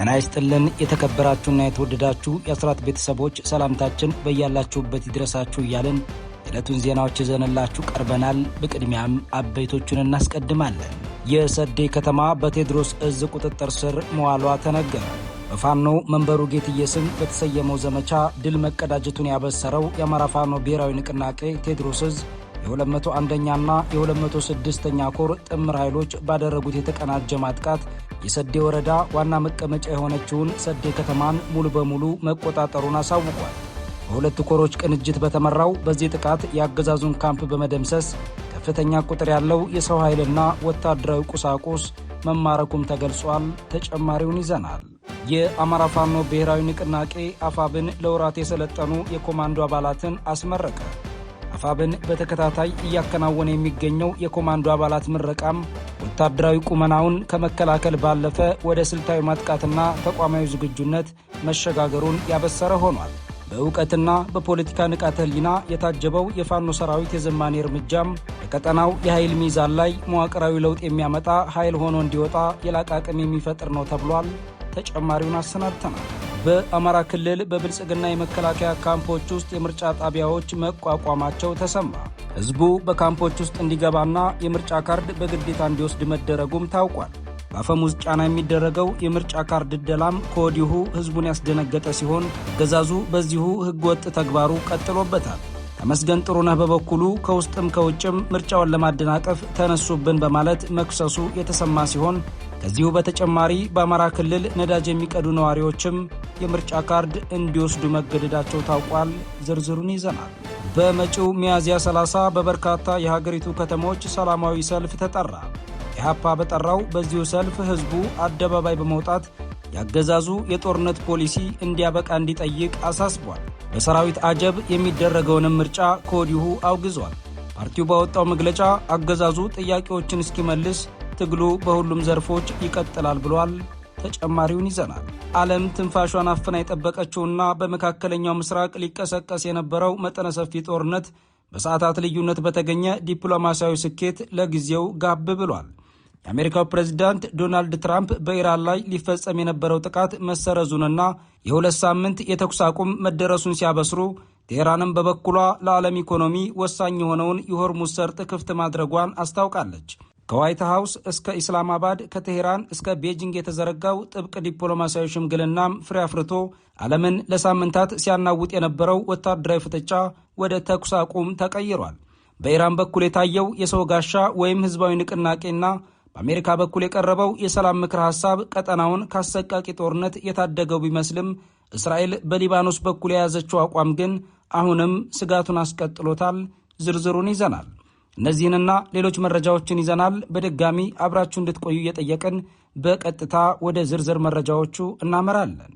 ጤና ይስጥልን የተከበራችሁና የተወደዳችሁ የአስራት ቤተሰቦች ሰላምታችን በእያላችሁበት ይድረሳችሁ እያልን የዕለቱን ዜናዎች ይዘንላችሁ ቀርበናል። በቅድሚያም አበይቶቹን እናስቀድማለን። የሰዴ ከተማ በቴዎድሮስ እዝ ቁጥጥር ስር መዋሏ ተነገረ። በፋኖ መንበሩ ጌትዬ ስም በተሰየመው ዘመቻ ድል መቀዳጀቱን ያበሰረው የአማራ ፋኖ ብሔራዊ ንቅናቄ ቴዎድሮስ እዝ የ201ኛና የ206ኛ ኮር ጥምር ኃይሎች ባደረጉት የተቀናጀ ማጥቃት የሰዴ ወረዳ ዋና መቀመጫ የሆነችውን ሰዴ ከተማን ሙሉ በሙሉ መቆጣጠሩን አሳውቋል። በሁለት ኮሮች ቅንጅት በተመራው በዚህ ጥቃት የአገዛዙን ካምፕ በመደምሰስ ከፍተኛ ቁጥር ያለው የሰው ኃይልና ወታደራዊ ቁሳቁስ መማረኩም ተገልጿል። ተጨማሪውን ይዘናል። የአማራ ፋኖ ብሔራዊ ንቅናቄ አፋብን ለወራት የሰለጠኑ የኮማንዶ አባላትን አስመረቀ። አፋብን በተከታታይ እያከናወነ የሚገኘው የኮማንዶ አባላት ምረቃም ወታደራዊ ቁመናውን ከመከላከል ባለፈ ወደ ስልታዊ ማጥቃትና ተቋማዊ ዝግጁነት መሸጋገሩን ያበሰረ ሆኗል። በእውቀትና በፖለቲካ ንቃተ ህሊና የታጀበው የፋኖ ሰራዊት የዘማኔ እርምጃም በቀጠናው የኃይል ሚዛን ላይ መዋቅራዊ ለውጥ የሚያመጣ ኃይል ሆኖ እንዲወጣ የላቀ አቅም የሚፈጥር ነው ተብሏል። ተጨማሪውን አሰናድተናል። በአማራ ክልል በብልጽግና የመከላከያ ካምፖች ውስጥ የምርጫ ጣቢያዎች መቋቋማቸው ተሰማ። ህዝቡ በካምፖች ውስጥ እንዲገባና የምርጫ ካርድ በግዴታ እንዲወስድ መደረጉም ታውቋል። በአፈሙዝ ጫና የሚደረገው የምርጫ ካርድ ዕደላም ከወዲሁ ህዝቡን ያስደነገጠ ሲሆን አገዛዙ በዚሁ ህገወጥ ተግባሩ ቀጥሎበታል። ተመስገን ጥሩነህ በበኩሉ ከውስጥም ከውጭም ምርጫውን ለማደናቀፍ ተነሱብን በማለት መክሰሱ የተሰማ ሲሆን ከዚሁ በተጨማሪ በአማራ ክልል ነዳጅ የሚቀዱ ነዋሪዎችም የምርጫ ካርድ እንዲወስዱ መገደዳቸው ታውቋል። ዝርዝሩን ይዘናል። በመጪው ሚያዝያ 30 በበርካታ የሀገሪቱ ከተሞች ሰላማዊ ሰልፍ ተጠራ። ኢህአፓ በጠራው በዚሁ ሰልፍ ህዝቡ አደባባይ በመውጣት ያገዛዙ የጦርነት ፖሊሲ እንዲያበቃ እንዲጠይቅ አሳስቧል። በሰራዊት አጀብ የሚደረገውንም ምርጫ ከወዲሁ አውግዟል። ፓርቲው ባወጣው መግለጫ አገዛዙ ጥያቄዎችን እስኪመልስ ትግሉ በሁሉም ዘርፎች ይቀጥላል ብሏል። ተጨማሪውን ይዘናል። ዓለም ትንፋሿን አፍና የጠበቀችውና በመካከለኛው ምስራቅ ሊቀሰቀስ የነበረው መጠነ ሰፊ ጦርነት በሰዓታት ልዩነት በተገኘ ዲፕሎማሲያዊ ስኬት ለጊዜው ጋብ ብሏል። የአሜሪካው ፕሬዝዳንት ዶናልድ ትራምፕ በኢራን ላይ ሊፈጸም የነበረው ጥቃት መሰረዙንና የ2 ሳምንት የተኩስ አቁም መደረሱን ሲያበስሩ፣ ቴህራንም በበኩሏ ለዓለም ኢኮኖሚ ወሳኝ የሆነውን የሆርሙዝ ሰርጥ ክፍት ማድረጓን አስታውቃለች። ከዋይት ሃውስ እስከ ኢስላማባድ ከቴህራን እስከ ቤጂንግ የተዘረጋው ጥብቅ ዲፕሎማሲያዊ ሽምግልናም ፍሬ አፍርቶ ዓለምን ለሳምንታት ሲያናውጥ የነበረው ወታደራዊ ፍጥጫ ወደ ተኩስ አቁም ተቀይሯል። በኢራን በኩል የታየው የሰው ጋሻ ወይም ህዝባዊ ንቅናቄና በአሜሪካ በኩል የቀረበው የሰላም ምክር ሐሳብ ቀጠናውን ካሰቃቂ ጦርነት የታደገው ቢመስልም እስራኤል በሊባኖስ በኩል የያዘችው አቋም ግን አሁንም ስጋቱን አስቀጥሎታል። ዝርዝሩን ይዘናል። እነዚህንና ሌሎች መረጃዎችን ይዘናል። በድጋሚ አብራችሁ እንድትቆዩ እየጠየቅን በቀጥታ ወደ ዝርዝር መረጃዎቹ እናመራለን።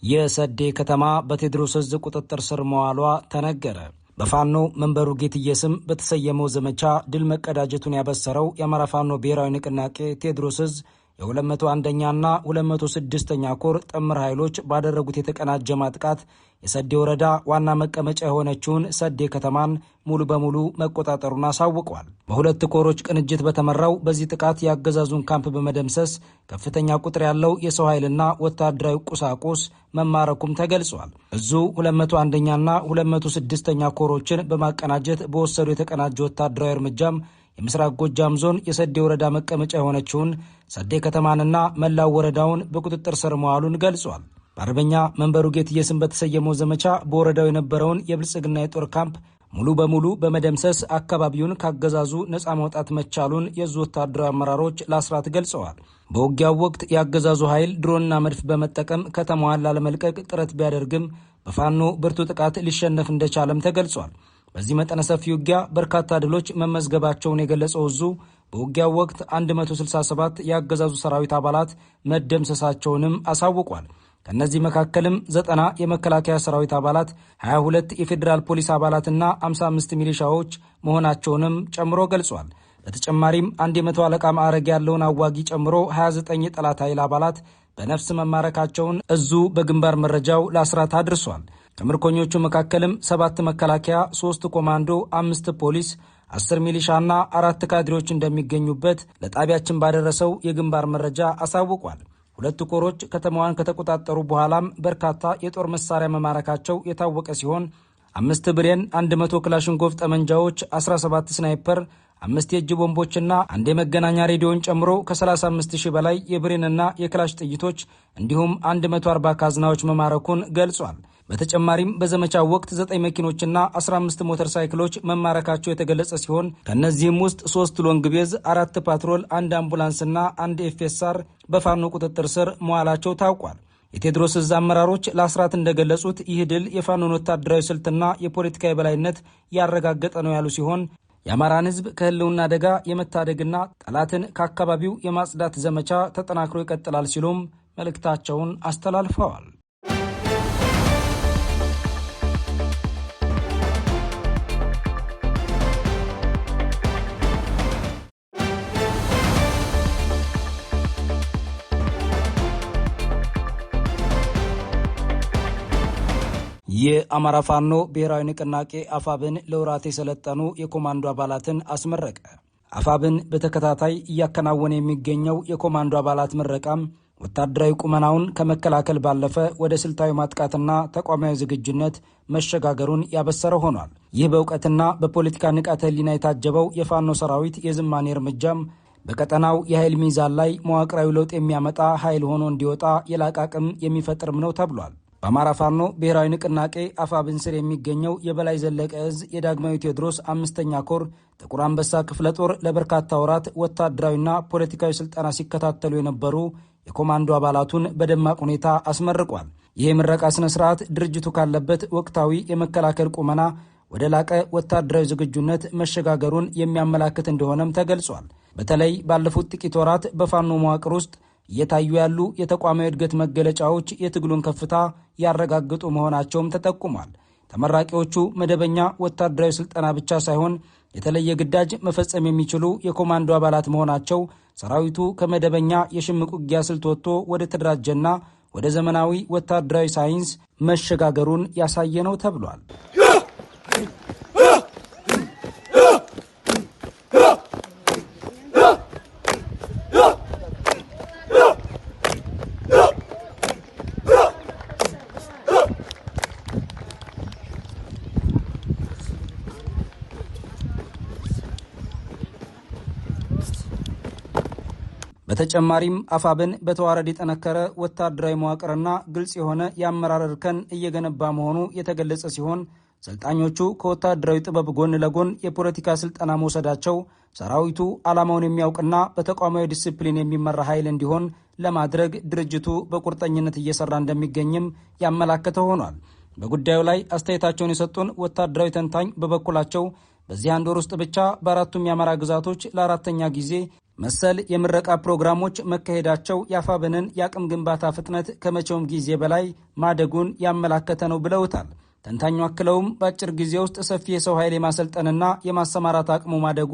የሰዴ ከተማ በቴዎድሮስ እዝ ቁጥጥር ስር መዋሏ ተነገረ። በፋኖ መንበሩ ጌትዬ ስም በተሰየመው ዘመቻ ድል መቀዳጀቱን ያበሰረው የአማራ ፋኖ ብሔራዊ ንቅናቄ ቴዎድሮስ እዝ የ201ኛና 206ኛ ኮር ጥምር ኃይሎች ባደረጉት የተቀናጀ ማጥቃት የሰዴ ወረዳ ዋና መቀመጫ የሆነችውን ሰዴ ከተማን ሙሉ በሙሉ መቆጣጠሩን አሳውቋል። በሁለት ኮሮች ቅንጅት በተመራው በዚህ ጥቃት የአገዛዙን ካምፕ በመደምሰስ ከፍተኛ ቁጥር ያለው የሰው ኃይልና ወታደራዊ ቁሳቁስ መማረኩም ተገልጿል። እዙ 201ኛና 206ኛ ኮሮችን በማቀናጀት በወሰዱ የተቀናጀ ወታደራዊ እርምጃም የምስራቅ ጎጃም ዞን የሰዴ ወረዳ መቀመጫ የሆነችውን ሰዴ ከተማንና መላው ወረዳውን በቁጥጥር ስር መዋሉን ገልጿል። በአርበኛ መንበሩ ጌትዬ ስም በተሰየመው ዘመቻ በወረዳው የነበረውን የብልጽግና የጦር ካምፕ ሙሉ በሙሉ በመደምሰስ አካባቢውን ካገዛዙ ነፃ ማውጣት መቻሉን የዙ ወታደራዊ አመራሮች ለአስራት ገልጸዋል። በውጊያው ወቅት የአገዛዙ ኃይል ድሮንና መድፍ በመጠቀም ከተማዋን ላለመልቀቅ ጥረት ቢያደርግም በፋኖ ብርቱ ጥቃት ሊሸነፍ እንደቻለም ተገልጿል። በዚህ መጠነ ሰፊ ውጊያ በርካታ ድሎች መመዝገባቸውን የገለጸው እዙ በውጊያው ወቅት 167 የአገዛዙ ሰራዊት አባላት መደምሰሳቸውንም አሳውቋል። ከእነዚህ መካከልም 90 የመከላከያ ሰራዊት አባላት፣ 22 የፌዴራል ፖሊስ አባላትና 55 ሚሊሻዎች መሆናቸውንም ጨምሮ ገልጿል። በተጨማሪም አንድ የ100 አለቃ ማዕረግ ያለውን አዋጊ ጨምሮ 29 የጠላት ኃይል አባላት በነፍስ መማረካቸውን እዙ በግንባር መረጃው ለአስራት አድርሷል። ከምርኮኞቹ መካከልም 7 መከላከያ፣ 3 ኮማንዶ፣ 5 ፖሊስ፣ 10 ሚሊሻና 4 ካድሬዎች እንደሚገኙበት ለጣቢያችን ባደረሰው የግንባር መረጃ አሳውቋል። 2 ኮሮች ከተማዋን ከተቆጣጠሩ በኋላም በርካታ የጦር መሳሪያ መማረካቸው የታወቀ ሲሆን 5 ብሬን፣ 100 ክላሽንኮቭ ጠመንጃዎች፣ 17 ስናይፐር፣ 5 የእጅ ቦምቦችና 1 የመገናኛ ሬዲዮን ጨምሮ ከ35000 በላይ የብሬንና የክላሽ ጥይቶች እንዲሁም 140 ካዝናዎች መማረኩን ገልጿል። በተጨማሪም በዘመቻው ወቅት 9 መኪኖችና 15 ሞተር ሳይክሎች መማረካቸው የተገለጸ ሲሆን ከእነዚህም ውስጥ 3 ሎንግ ቤዝ፣ 4 ፓትሮል፣ 1 አምቡላንስና 1 ኤፍኤስአር በፋኖ ቁጥጥር ስር መዋላቸው ታውቋል። የቴዎድሮስ ዕዝ አመራሮች ለአስራት እንደገለጹት ይህ ድል የፋኖን ወታደራዊ ስልትና የፖለቲካ የበላይነት ያረጋገጠ ነው ያሉ ሲሆን የአማራን ሕዝብ ከህልውና አደጋ የመታደግና ጠላትን ከአካባቢው የማጽዳት ዘመቻ ተጠናክሮ ይቀጥላል ሲሉም መልእክታቸውን አስተላልፈዋል። የአማራ ፋኖ ብሔራዊ ንቅናቄ አፋብን ለወራት የሰለጠኑ የኮማንዶ አባላትን አስመረቀ። አፋብን በተከታታይ እያከናወነ የሚገኘው የኮማንዶ አባላት ምረቃም ወታደራዊ ቁመናውን ከመከላከል ባለፈ ወደ ስልታዊ ማጥቃትና ተቋማዊ ዝግጁነት መሸጋገሩን ያበሰረ ሆኗል። ይህ በእውቀትና በፖለቲካ ንቃተ ህሊና የታጀበው የፋኖ ሰራዊት የዝማኔ እርምጃም በቀጠናው የኃይል ሚዛን ላይ መዋቅራዊ ለውጥ የሚያመጣ ኃይል ሆኖ እንዲወጣ የላቀ አቅም የሚፈጥርም ነው ተብሏል። በአማራ ፋኖ ብሔራዊ ንቅናቄ አፋብን ስር የሚገኘው የበላይ ዘለቀ ዕዝ የዳግማዊ ቴዎድሮስ 5ኛ ኮር ጥቁር አንበሳ ክፍለ ጦር ለበርካታ ወራት ወታደራዊና ፖለቲካዊ ስልጠና ሲከታተሉ የነበሩ የኮማንዶ አባላቱን በደማቅ ሁኔታ አስመርቋል። ይህ የምረቃ ስነ ስርዓት ድርጅቱ ካለበት ወቅታዊ የመከላከል ቁመና ወደ ላቀ ወታደራዊ ዝግጁነት መሸጋገሩን የሚያመላክት እንደሆነም ተገልጿል። በተለይ ባለፉት ጥቂት ወራት በፋኖ መዋቅር ውስጥ እየታዩ ያሉ የተቋማዊ እድገት መገለጫዎች የትግሉን ከፍታ ያረጋግጡ መሆናቸውም ተጠቁሟል። ተመራቂዎቹ መደበኛ ወታደራዊ ስልጠና ብቻ ሳይሆን የተለየ ግዳጅ መፈጸም የሚችሉ የኮማንዶ አባላት መሆናቸው ሰራዊቱ ከመደበኛ የሽምቅ ውጊያ ስልት ወጥቶ ወደ ተደራጀና ወደ ዘመናዊ ወታደራዊ ሳይንስ መሸጋገሩን ያሳየ ነው ተብሏል። በተጨማሪም አፋብን በተዋረድ የጠነከረ ወታደራዊ መዋቅርና ግልጽ የሆነ የአመራር እርከን እየገነባ መሆኑ የተገለጸ ሲሆን ሰልጣኞቹ ከወታደራዊ ጥበብ ጎን ለጎን የፖለቲካ ስልጠና መውሰዳቸው ሰራዊቱ ዓላማውን የሚያውቅና በተቋማዊ ዲሲፕሊን የሚመራ ኃይል እንዲሆን ለማድረግ ድርጅቱ በቁርጠኝነት እየሰራ እንደሚገኝም ያመላከተ ሆኗል። በጉዳዩ ላይ አስተያየታቸውን የሰጡን ወታደራዊ ተንታኝ በበኩላቸው በዚህ አንድ ወር ውስጥ ብቻ በአራቱም የአማራ ግዛቶች ለ4ኛ ጊዜ መሰል የምረቃ ፕሮግራሞች መካሄዳቸው የአፋብንን የአቅም ግንባታ ፍጥነት ከመቼውም ጊዜ በላይ ማደጉን ያመላከተ ነው ብለውታል። ተንታኙ አክለውም በአጭር ጊዜ ውስጥ ሰፊ የሰው ኃይል የማሰልጠንና የማሰማራት አቅሙ ማደጉ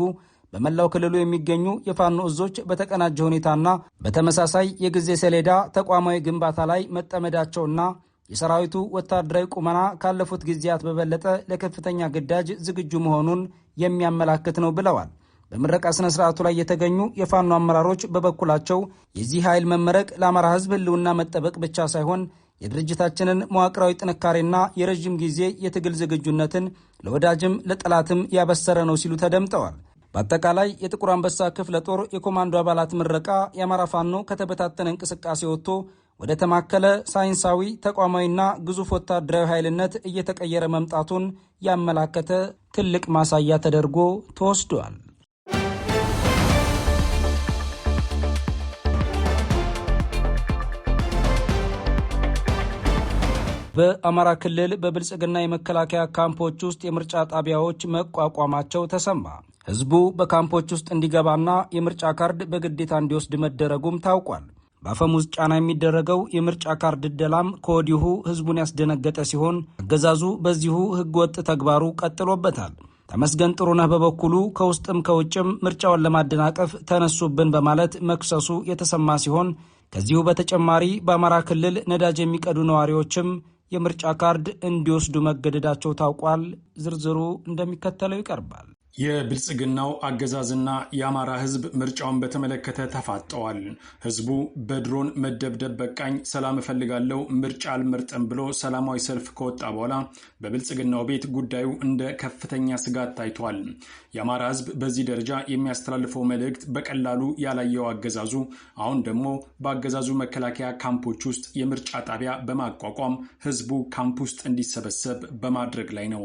በመላው ክልሉ የሚገኙ የፋኖ እዞች በተቀናጀ ሁኔታና በተመሳሳይ የጊዜ ሰሌዳ ተቋማዊ ግንባታ ላይ መጠመዳቸውና የሰራዊቱ ወታደራዊ ቁመና ካለፉት ጊዜያት በበለጠ ለከፍተኛ ግዳጅ ዝግጁ መሆኑን የሚያመላክት ነው ብለዋል። በምረቃ ስነ ስርዓቱ ላይ የተገኙ የፋኖ አመራሮች በበኩላቸው የዚህ ኃይል መመረቅ ለአማራ ሕዝብ ህልውና መጠበቅ ብቻ ሳይሆን የድርጅታችንን መዋቅራዊ ጥንካሬና የረዥም ጊዜ የትግል ዝግጁነትን ለወዳጅም ለጠላትም ያበሰረ ነው ሲሉ ተደምጠዋል። በአጠቃላይ የጥቁር አንበሳ ክፍለ ጦር የኮማንዶ አባላት ምረቃ የአማራ ፋኖ ከተበታተነ እንቅስቃሴ ወጥቶ ወደ ተማከለ ሳይንሳዊ ተቋማዊና ግዙፍ ወታደራዊ ኃይልነት እየተቀየረ መምጣቱን ያመላከተ ትልቅ ማሳያ ተደርጎ ተወስዷል። በአማራ ክልል በብልጽግና የመከላከያ ካምፖች ውስጥ የምርጫ ጣቢያዎች መቋቋማቸው ተሰማ። ህዝቡ በካምፖች ውስጥ እንዲገባና የምርጫ ካርድ በግዴታ እንዲወስድ መደረጉም ታውቋል። በአፈሙዝ ጫና የሚደረገው የምርጫ ካርድ ዕደላም ከወዲሁ ህዝቡን ያስደነገጠ ሲሆን አገዛዙ በዚሁ ህገወጥ ተግባሩ ቀጥሎበታል። ተመስገን ጥሩነህ በበኩሉ ከውስጥም ከውጭም ምርጫውን ለማደናቀፍ ተነሱብን በማለት መክሰሱ የተሰማ ሲሆን ከዚሁ በተጨማሪ በአማራ ክልል ነዳጅ የሚቀዱ ነዋሪዎችም የምርጫ ካርድ እንዲወስዱ መገደዳቸው ታውቋል። ዝርዝሩ እንደሚከተለው ይቀርባል። የብልጽግናው አገዛዝና የአማራ ህዝብ ምርጫውን በተመለከተ ተፋጠዋል። ህዝቡ በድሮን መደብደብ በቃኝ፣ ሰላም እፈልጋለሁ፣ ምርጫ አልመርጥም ብሎ ሰላማዊ ሰልፍ ከወጣ በኋላ በብልጽግናው ቤት ጉዳዩ እንደ ከፍተኛ ስጋት ታይቷል። የአማራ ህዝብ በዚህ ደረጃ የሚያስተላልፈው መልእክት በቀላሉ ያላየው አገዛዙ አሁን ደግሞ በአገዛዙ መከላከያ ካምፖች ውስጥ የምርጫ ጣቢያ በማቋቋም ህዝቡ ካምፕ ውስጥ እንዲሰበሰብ በማድረግ ላይ ነው።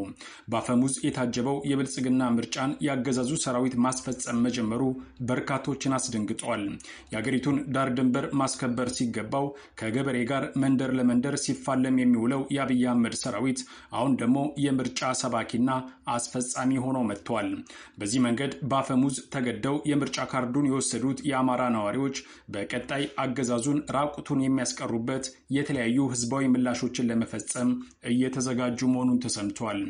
በአፈሙዝ የታጀበው የብልጽግና ምርጫ ያገዛዙ ሰራዊት ማስፈጸም መጀመሩ በርካቶችን አስደንግጧል። የአገሪቱን ዳር ድንበር ማስከበር ሲገባው ከገበሬ ጋር መንደር ለመንደር ሲፋለም የሚውለው የአብይ አህመድ ሰራዊት አሁን ደግሞ የምርጫ ሰባኪና አስፈጻሚ ሆኖ መጥቷል። በዚህ መንገድ በአፈሙዝ ተገደው የምርጫ ካርዱን የወሰዱት የአማራ ነዋሪዎች በቀጣይ አገዛዙን ራቁቱን የሚያስቀሩበት የተለያዩ ህዝባዊ ምላሾችን ለመፈጸም እየተዘጋጁ መሆኑን ተሰምቷል።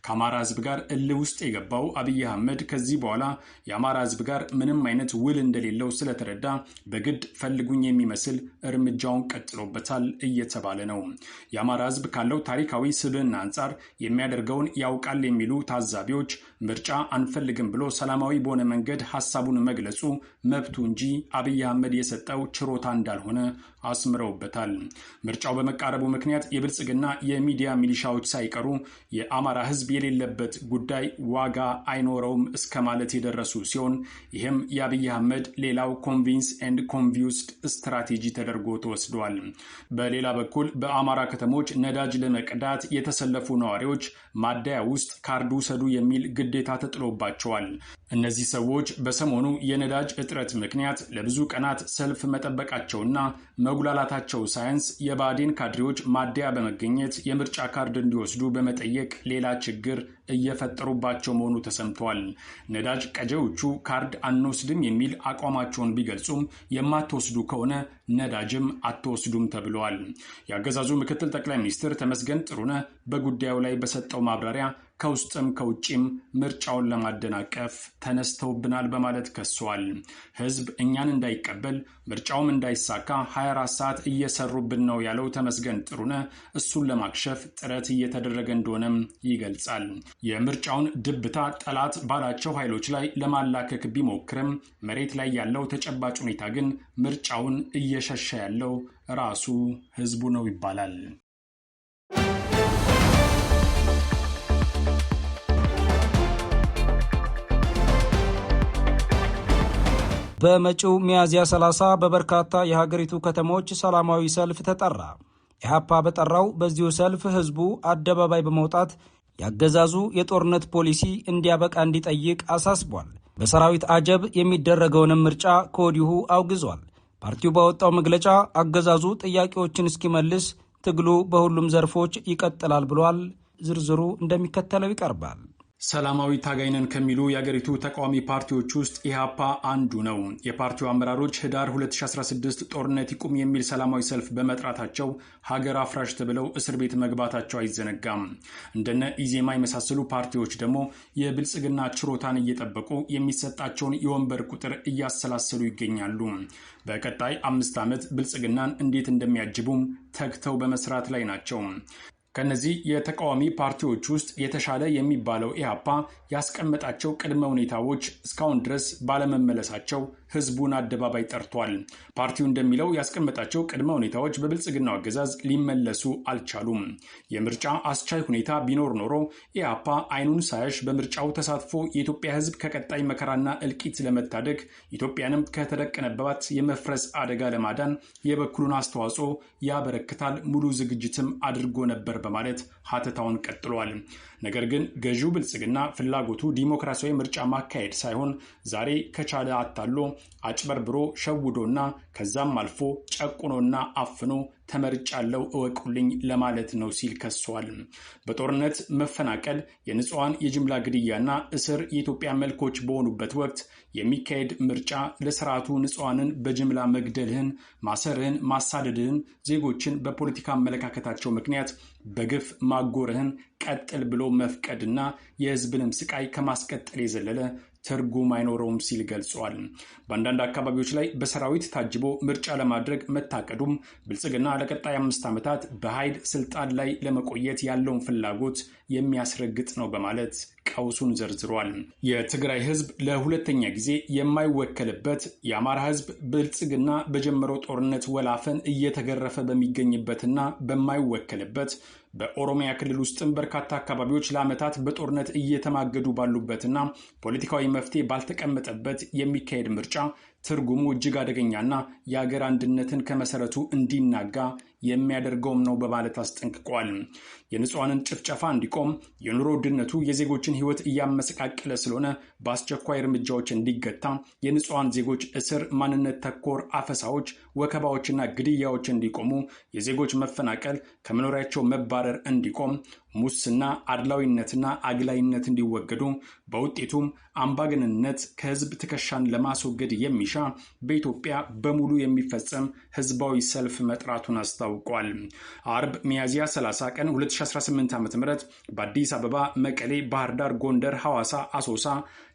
ከአማራ ህዝብ ጋር እልህ ውስጥ የገባው አብይ አህመድ ከዚህ በኋላ የአማራ ህዝብ ጋር ምንም አይነት ውል እንደሌለው ስለተረዳ በግድ ፈልጉኝ የሚመስል እርምጃውን ቀጥሎበታል እየተባለ ነው። የአማራ ህዝብ ካለው ታሪካዊ ስብዕና አንጻር የሚያደርገውን ያውቃል የሚሉ ታዛቢዎች ምርጫ አንፈልግም ብሎ ሰላማዊ በሆነ መንገድ ሐሳቡን መግለጹ መብቱ እንጂ አብይ አህመድ የሰጠው ችሮታ እንዳልሆነ አስምረውበታል። ምርጫው በመቃረቡ ምክንያት የብልጽግና የሚዲያ ሚሊሻዎች ሳይቀሩ የአማራ ህዝብ የሌለበት ጉዳይ ዋጋ አይኖረውም እስከ ማለት የደረሱ ሲሆን ይህም የአብይ አህመድ ሌላው ኮንቪንስ ኤንድ ኮንቪውስድ ስትራቴጂ ተደርጎ ተወስዷል። በሌላ በኩል በአማራ ከተሞች ነዳጅ ለመቅዳት የተሰለፉ ነዋሪዎች ማደያ ውስጥ ካርድ ውሰዱ የሚል ግዴታ ተጥሎባቸዋል። እነዚህ ሰዎች በሰሞኑ የነዳጅ እጥረት ምክንያት ለብዙ ቀናት ሰልፍ መጠበቃቸውና መጉላላታቸው ሳያንስ የብአዴን ካድሬዎች ማደያ በመገኘት የምርጫ ካርድ እንዲወስዱ በመጠየቅ ሌላ ችግር እየፈጠሩባቸው መሆኑ ተሰምቷል። ነዳጅ ቀጂዎቹ ካርድ አንወስድም የሚል አቋማቸውን ቢገልጹም የማትወስዱ ከሆነ ነዳጅም አትወስዱም ተብለዋል። የአገዛዙ ምክትል ጠቅላይ ሚኒስትር ተመስገን ጥሩነህ በጉዳዩ ላይ በሰጠው ማብራሪያ ከውስጥም ከውጭም ምርጫውን ለማደናቀፍ ተነስተውብናል በማለት ከሷል። ህዝብ እኛን እንዳይቀበል ምርጫውም እንዳይሳካ 24 ሰዓት እየሰሩብን ነው ያለው ተመስገን ጥሩነህ እሱን ለማክሸፍ ጥረት እየተደረገ እንደሆነም ይገልጻል። የምርጫውን ድብታ ጠላት ባላቸው ኃይሎች ላይ ለማላከክ ቢሞክርም መሬት ላይ ያለው ተጨባጭ ሁኔታ ግን ምርጫውን እየሸሸ ያለው ራሱ ህዝቡ ነው ይባላል። በመጪው ሚያዝያ 30 በበርካታ የሀገሪቱ ከተሞች ሰላማዊ ሰልፍ ተጠራ። ኢህአፓ በጠራው በዚሁ ሰልፍ ህዝቡ አደባባይ በመውጣት ያገዛዙ የጦርነት ፖሊሲ እንዲያበቃ እንዲጠይቅ አሳስቧል። በሰራዊት አጀብ የሚደረገውንም ምርጫ ከወዲሁ አውግዟል። ፓርቲው ባወጣው መግለጫ አገዛዙ ጥያቄዎችን እስኪመልስ ትግሉ በሁሉም ዘርፎች ይቀጥላል ብሏል። ዝርዝሩ እንደሚከተለው ይቀርባል። ሰላማዊ ታጋይ ነን ከሚሉ የአገሪቱ ተቃዋሚ ፓርቲዎች ውስጥ ኢህአፓ አንዱ ነው። የፓርቲው አመራሮች ህዳር 2016 ጦርነት ይቁም የሚል ሰላማዊ ሰልፍ በመጥራታቸው ሀገር አፍራሽ ተብለው እስር ቤት መግባታቸው አይዘነጋም። እንደነ ኢዜማ የመሳሰሉ ፓርቲዎች ደግሞ የብልጽግና ችሮታን እየጠበቁ የሚሰጣቸውን የወንበር ቁጥር እያሰላሰሉ ይገኛሉ። በቀጣይ 5 ዓመት ብልጽግናን እንዴት እንደሚያጅቡም ተግተው በመስራት ላይ ናቸው። ከነዚህ የተቃዋሚ ፓርቲዎች ውስጥ የተሻለ የሚባለው ኢህአፓ ያስቀመጣቸው ቅድመ ሁኔታዎች እስካሁን ድረስ ባለመመለሳቸው ህዝቡን አደባባይ ጠርቷል። ፓርቲው እንደሚለው ያስቀመጣቸው ቅድመ ሁኔታዎች በብልጽግናው አገዛዝ ሊመለሱ አልቻሉም። የምርጫ አስቻይ ሁኔታ ቢኖር ኖሮ ኢህአፓ አይኑን ሳያሽ በምርጫው ተሳትፎ የኢትዮጵያ ህዝብ ከቀጣይ መከራና እልቂት ለመታደግ ኢትዮጵያንም ከተደቀነባት የመፍረስ አደጋ ለማዳን የበኩሉን አስተዋጽኦ ያበረክታል፣ ሙሉ ዝግጅትም አድርጎ ነበር በማለት ሀተታውን ቀጥሏል። ነገር ግን ገዢው ብልጽግና ፍላጎቱ ዲሞክራሲያዊ ምርጫ ማካሄድ ሳይሆን ዛሬ ከቻለ አታሎ አጭበርብሮ ሸውዶና ከዛም አልፎ ጨቁኖና አፍኖ ተመርጫለው እወቁልኝ ለማለት ነው ሲል ከሷል። በጦርነት መፈናቀል፣ የንጹሃን የጅምላ ግድያና እስር የኢትዮጵያ መልኮች በሆኑበት ወቅት የሚካሄድ ምርጫ ለስርዓቱ ንጹሃንን በጅምላ መግደልህን፣ ማሰርህን፣ ማሳደድህን፣ ዜጎችን በፖለቲካ አመለካከታቸው ምክንያት በግፍ ማጎርህን ቀጥል ብሎ መፍቀድና የህዝብንም ስቃይ ከማስቀጠል የዘለለ ትርጉም አይኖረውም ሲል ገልጿል። በአንዳንድ አካባቢዎች ላይ በሰራዊት ታጅቦ ምርጫ ለማድረግ መታቀዱም ብልጽግና ለቀጣይ 5 ዓመታት በኃይል ስልጣን ላይ ለመቆየት ያለውን ፍላጎት የሚያስረግጥ ነው በማለት ቀውሱን ዘርዝሯል። የትግራይ ህዝብ ለሁለተኛ ጊዜ የማይወከልበት፣ የአማራ ህዝብ ብልጽግና በጀመረው ጦርነት ወላፈን እየተገረፈ በሚገኝበትና በማይወከልበት፣ በኦሮሚያ ክልል ውስጥም በርካታ አካባቢዎች ለዓመታት በጦርነት እየተማገዱ ባሉበትና ፖለቲካዊ መፍትሄ ባልተቀመጠበት የሚካሄድ ምርጫ ትርጉሙ እጅግ አደገኛና የሀገር አንድነትን ከመሰረቱ እንዲናጋ የሚያደርገውም ነው በማለት አስጠንቅቋል። የንጹሃንን ጭፍጨፋ እንዲቆም፣ የኑሮ ውድነቱ የዜጎችን ህይወት እያመሰቃቀለ ስለሆነ በአስቸኳይ እርምጃዎች እንዲገታ፣ የንጹሃን ዜጎች እስር፣ ማንነት ተኮር አፈሳዎች፣ ወከባዎችና ግድያዎች እንዲቆሙ፣ የዜጎች መፈናቀል፣ ከመኖሪያቸው መባረር እንዲቆም፣ ሙስና፣ አድላዊነትና አግላይነት እንዲወገዱ፣ በውጤቱም አምባገነንነት ከህዝብ ትከሻን ለማስወገድ የሚሻ በኢትዮጵያ በሙሉ የሚፈጸም ህዝባዊ ሰልፍ መጥራቱን አስታውቋል። አርብ ሚያዝያ 30 ቀን 2018 ዓ.ም በአዲስ አበባ፣ መቀሌ፣ ባህር ዳር፣ ጎንደር፣ ሐዋሳ፣ አሶሳ፣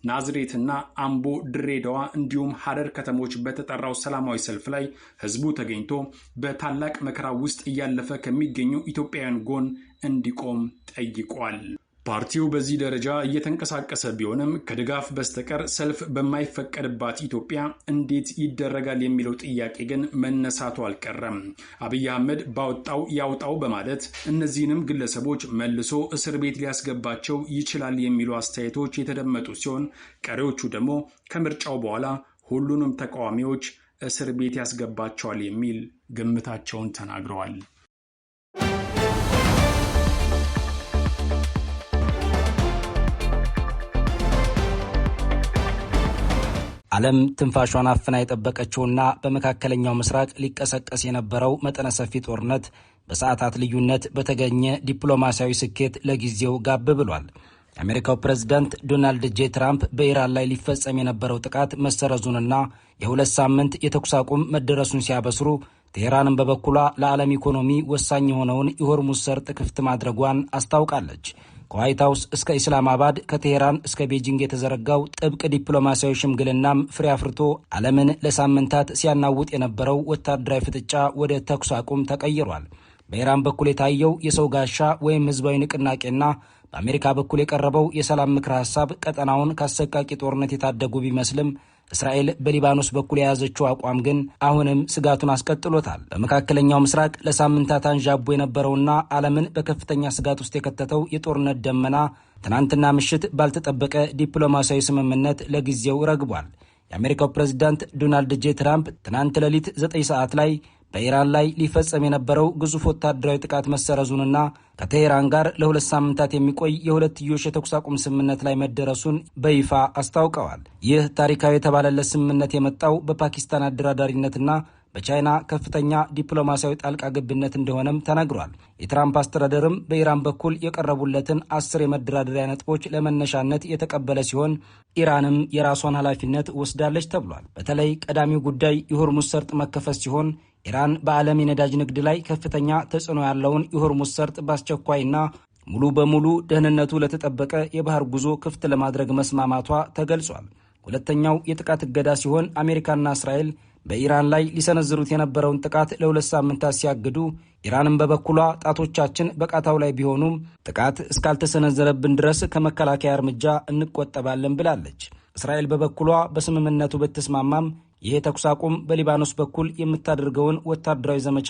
ናዝሬትና አምቦ፣ ድሬዳዋ እንዲሁም ሐረር ከተሞች በተጠራው ሰላማዊ ሰልፍ ላይ ህዝቡ ተገኝቶ በታላቅ መከራ ውስጥ እያለፈ ከሚገኙ ኢትዮጵያውያን ጎን እንዲቆም ጠይቋል። ፓርቲው በዚህ ደረጃ እየተንቀሳቀሰ ቢሆንም ከድጋፍ በስተቀር ሰልፍ በማይፈቀድባት ኢትዮጵያ እንዴት ይደረጋል የሚለው ጥያቄ ግን መነሳቱ አልቀረም። አብይ አህመድ ባወጣው ያውጣው በማለት እነዚህንም ግለሰቦች መልሶ እስር ቤት ሊያስገባቸው ይችላል የሚሉ አስተያየቶች የተደመጡ ሲሆን፣ ቀሪዎቹ ደግሞ ከምርጫው በኋላ ሁሉንም ተቃዋሚዎች እስር ቤት ያስገባቸዋል የሚል ግምታቸውን ተናግረዋል። ዓለም ትንፋሿን አፍና የጠበቀችውና በመካከለኛው ምስራቅ ሊቀሰቀስ የነበረው መጠነ ሰፊ ጦርነት በሰዓታት ልዩነት በተገኘ ዲፕሎማሲያዊ ስኬት ለጊዜው ጋብ ብሏል። የአሜሪካው ፕሬዝዳንት ዶናልድ ጄ ትራምፕ በኢራን ላይ ሊፈጸም የነበረው ጥቃት መሰረዙንና የ2 ሳምንት የተኩስ አቁም መደረሱን ሲያበስሩ፣ ቴሄራንን በበኩሏ ለዓለም ኢኮኖሚ ወሳኝ የሆነውን የሆርሙዝ ሰርጥ ክፍት ማድረጓን አስታውቃለች። ከዋይት ሃውስ እስከ ኢስላማባድ፣ ከቴሄራን እስከ ቤጂንግ የተዘረጋው ጥብቅ ዲፕሎማሲያዊ ሽምግልናም ፍሬ አፍርቶ ዓለምን ለሳምንታት ሲያናውጥ የነበረው ወታደራዊ ፍጥጫ ወደ ተኩስ አቁም ተቀይሯል። በኢራን በኩል የታየው የሰው ጋሻ ወይም ህዝባዊ ንቅናቄና በአሜሪካ በኩል የቀረበው የሰላም ምክረ ሐሳብ ቀጠናውን ከአሰቃቂ ጦርነት የታደጉ ቢመስልም እስራኤል በሊባኖስ በኩል የያዘችው አቋም ግን አሁንም ስጋቱን አስቀጥሎታል። በመካከለኛው ምስራቅ ለሳምንታት አንዣቦ የነበረውና ዓለምን በከፍተኛ ስጋት ውስጥ የከተተው የጦርነት ደመና ትናንትና ምሽት ባልተጠበቀ ዲፕሎማሲያዊ ስምምነት ለጊዜው ረግቧል። የአሜሪካው ፕሬዝዳንት ዶናልድ ጄ ትራምፕ ትናንት ሌሊት 9 ሰዓት ላይ በኢራን ላይ ሊፈጸም የነበረው ግዙፍ ወታደራዊ ጥቃት መሰረዙንና ከቴሄራን ጋር ለ2 ሳምንታት የሚቆይ የሁለትዮሽ የተኩስ አቁም ስምምነት ላይ መደረሱን በይፋ አስታውቀዋል። ይህ ታሪካዊ የተባለለት ስምምነት የመጣው በፓኪስታን አደራዳሪነትና በቻይና ከፍተኛ ዲፕሎማሲያዊ ጣልቃ ገብነት እንደሆነም ተነግሯል። የትራምፕ አስተዳደርም በኢራን በኩል የቀረቡለትን 10 የመደራደሪያ ነጥቦች ለመነሻነት የተቀበለ ሲሆን ኢራንም የራሷን ኃላፊነት ወስዳለች ተብሏል። በተለይ ቀዳሚው ጉዳይ የሆርሙዝ ሰርጥ መከፈት ሲሆን ኢራን በዓለም የነዳጅ ንግድ ላይ ከፍተኛ ተጽዕኖ ያለውን የሆርሙዝ ሰርጥ በአስቸኳይና ሙሉ በሙሉ ደህንነቱ ለተጠበቀ የባህር ጉዞ ክፍት ለማድረግ መስማማቷ ተገልጿል። ሁለተኛው የጥቃት እገዳ ሲሆን አሜሪካና እስራኤል በኢራን ላይ ሊሰነዝሩት የነበረውን ጥቃት ለ2 ሳምንታት ሲያግዱ፣ ኢራንም በበኩሏ ጣቶቻችን በቃታው ላይ ቢሆኑም ጥቃት እስካልተሰነዘረብን ድረስ ከመከላከያ እርምጃ እንቆጠባለን ብላለች። እስራኤል በበኩሏ በስምምነቱ ብትስማማም ይህ ተኩስ አቁም በሊባኖስ በኩል የምታደርገውን ወታደራዊ ዘመቻ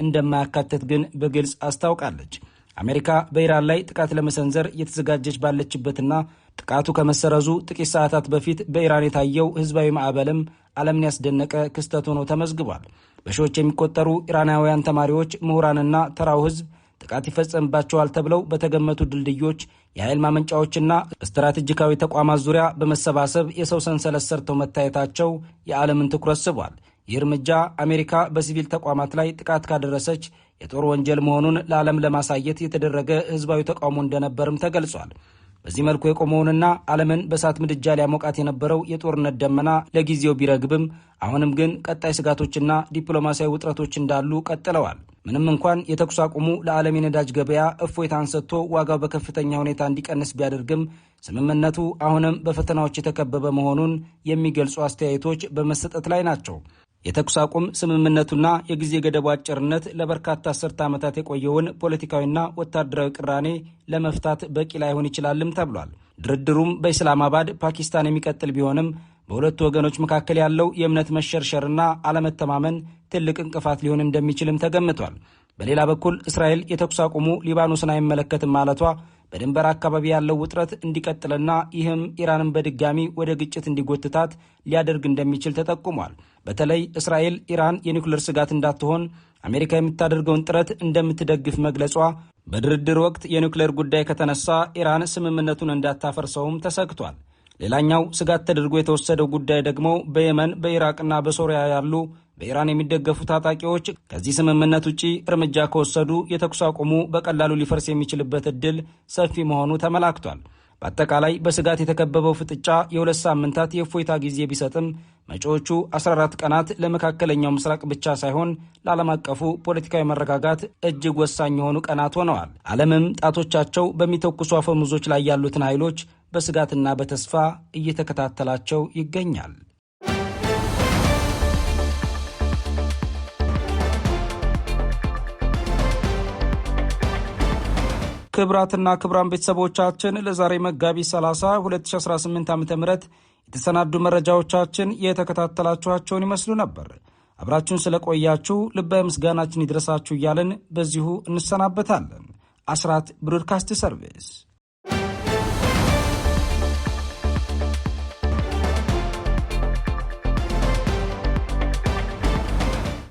እንደማያካትት ግን በግልጽ አስታውቃለች። አሜሪካ በኢራን ላይ ጥቃት ለመሰንዘር እየተዘጋጀች ባለችበትና ጥቃቱ ከመሰረዙ ጥቂት ሰዓታት በፊት በኢራን የታየው ህዝባዊ ማዕበልም ዓለምን ያስደነቀ ክስተት ሆኖ ተመዝግቧል። በሺዎች የሚቆጠሩ ኢራናውያን ተማሪዎች፣ ምሁራንና ተራው ህዝብ ጥቃት ይፈጸምባቸዋል ተብለው በተገመቱ ድልድዮች፣ የኃይል ማመንጫዎችና ስትራቴጂካዊ ተቋማት ዙሪያ በመሰባሰብ የሰው ሰንሰለት ሰርተው መታየታቸው የዓለምን ትኩረት ስቧል። ይህ እርምጃ አሜሪካ በሲቪል ተቋማት ላይ ጥቃት ካደረሰች የጦር ወንጀል መሆኑን ለዓለም ለማሳየት የተደረገ ህዝባዊ ተቃውሞ እንደነበርም ተገልጿል። በዚህ መልኩ የቆመውንና ዓለምን በእሳት ምድጃ ሊያሞቃት የነበረው የጦርነት ደመና ለጊዜው ቢረግብም አሁንም ግን ቀጣይ ስጋቶችና ዲፕሎማሲያዊ ውጥረቶች እንዳሉ ቀጥለዋል። ምንም እንኳን የተኩስ አቁሙ ለዓለም የነዳጅ ገበያ እፎይታን ሰጥቶ ዋጋው በከፍተኛ ሁኔታ እንዲቀንስ ቢያደርግም ስምምነቱ አሁንም በፈተናዎች የተከበበ መሆኑን የሚገልጹ አስተያየቶች በመሰጠት ላይ ናቸው። የተኩስ አቁም ስምምነቱና የጊዜ ገደቡ አጭርነት ለበርካታ አስርተ ዓመታት የቆየውን ፖለቲካዊና ወታደራዊ ቅራኔ ለመፍታት በቂ ላይሆን ይችላልም ተብሏል። ድርድሩም በኢስላማባድ ፓኪስታን የሚቀጥል ቢሆንም በሁለቱ ወገኖች መካከል ያለው የእምነት መሸርሸርና አለመተማመን ትልቅ እንቅፋት ሊሆን እንደሚችልም ተገምቷል። በሌላ በኩል እስራኤል የተኩስ አቁሙ ሊባኖስን አይመለከትም ማለቷ በድንበር አካባቢ ያለው ውጥረት እንዲቀጥልና ይህም ኢራንን በድጋሚ ወደ ግጭት እንዲጎትታት ሊያደርግ እንደሚችል ተጠቁሟል። በተለይ እስራኤል ኢራን የኒውክሌር ስጋት እንዳትሆን አሜሪካ የምታደርገውን ጥረት እንደምትደግፍ መግለጿ በድርድር ወቅት የኒውክሌር ጉዳይ ከተነሳ ኢራን ስምምነቱን እንዳታፈርሰውም ተሰግቷል። ሌላኛው ስጋት ተደርጎ የተወሰደው ጉዳይ ደግሞ በየመን በኢራቅና በሶሪያ ያሉ በኢራን የሚደገፉ ታጣቂዎች ከዚህ ስምምነት ውጪ እርምጃ ከወሰዱ የተኩስ አቁሙ በቀላሉ ሊፈርስ የሚችልበት ዕድል ሰፊ መሆኑ ተመላክቷል። በአጠቃላይ በስጋት የተከበበው ፍጥጫ የ2 ሳምንታት የእፎይታ ጊዜ ቢሰጥም መጪዎቹ 14 ቀናት ለመካከለኛው ምስራቅ ብቻ ሳይሆን ለዓለም አቀፉ ፖለቲካዊ መረጋጋት እጅግ ወሳኝ የሆኑ ቀናት ሆነዋል። ዓለምም ጣቶቻቸው በሚተኩሱ አፈሙዞች ላይ ያሉትን ኃይሎች በስጋትና በተስፋ እየተከታተላቸው ይገኛል። ክብራትና ክብራን ቤተሰቦቻችን ለዛሬ መጋቢት 30 2018 ዓ.ም የተሰናዱ መረጃዎቻችን የተከታተላችኋቸውን ይመስሉ ነበር። አብራችሁን ስለቆያችሁ ልባዊ ምስጋናችን ይድረሳችሁ እያልን በዚሁ እንሰናበታለን። አስራት ብሮድካስት ሰርቪስ